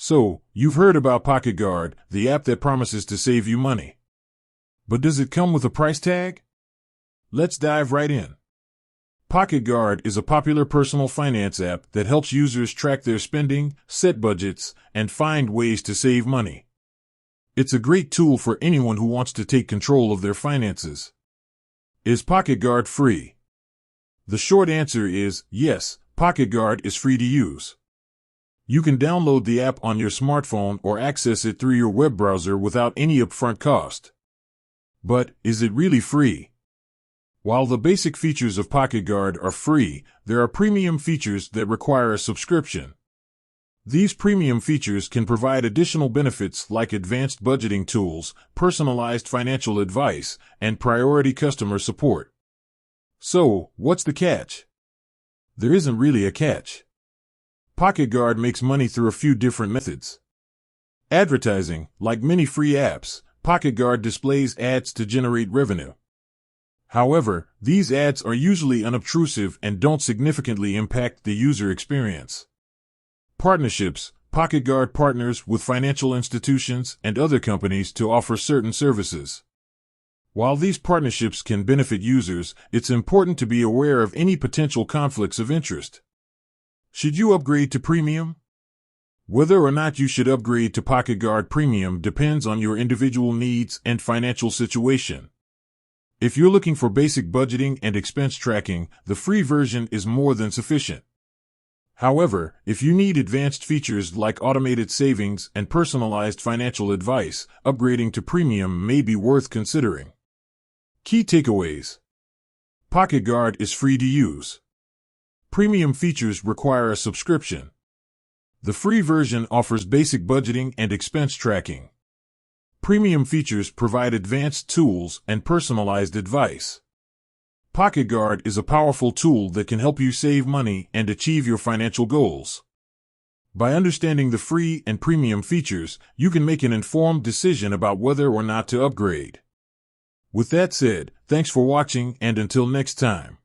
So, you've heard about PocketGuard, the app that promises to save you money. But does it come with a price tag? Let's dive right in. PocketGuard is a popular personal finance app that helps users track their spending, set budgets, and find ways to save money. It's a great tool for anyone who wants to take control of their finances. Is PocketGuard free? The short answer is yes, PocketGuard is free to use. You can download the app on your smartphone or access it through your web browser without any upfront cost. But is it really free? While the basic features of PocketGuard are free, there are premium features that require a subscription. These premium features can provide additional benefits like advanced budgeting tools, personalized financial advice, and priority customer support. So, what's the catch? There isn't really a catch. PocketGuard makes money through a few different methods. Advertising. Like many free apps, PocketGuard displays ads to generate revenue. However, these ads are usually unobtrusive and don't significantly impact the user experience. Partnerships. PocketGuard partners with financial institutions and other companies to offer certain services. While these partnerships can benefit users, it's important to be aware of any potential conflicts of interest. Should you upgrade to Premium? Whether or not you should upgrade to PocketGuard Premium depends on your individual needs and financial situation. If you're looking for basic budgeting and expense tracking, the free version is more than sufficient. However, if you need advanced features like automated savings and personalized financial advice, upgrading to Premium may be worth considering. Key takeaways. PocketGuard is free to use. Premium features require a subscription. The free version offers basic budgeting and expense tracking. Premium features provide advanced tools and personalized advice. PocketGuard is a powerful tool that can help you save money and achieve your financial goals. By understanding the free and premium features, you can make an informed decision about whether or not to upgrade. With that said, thanks for watching, and until next time.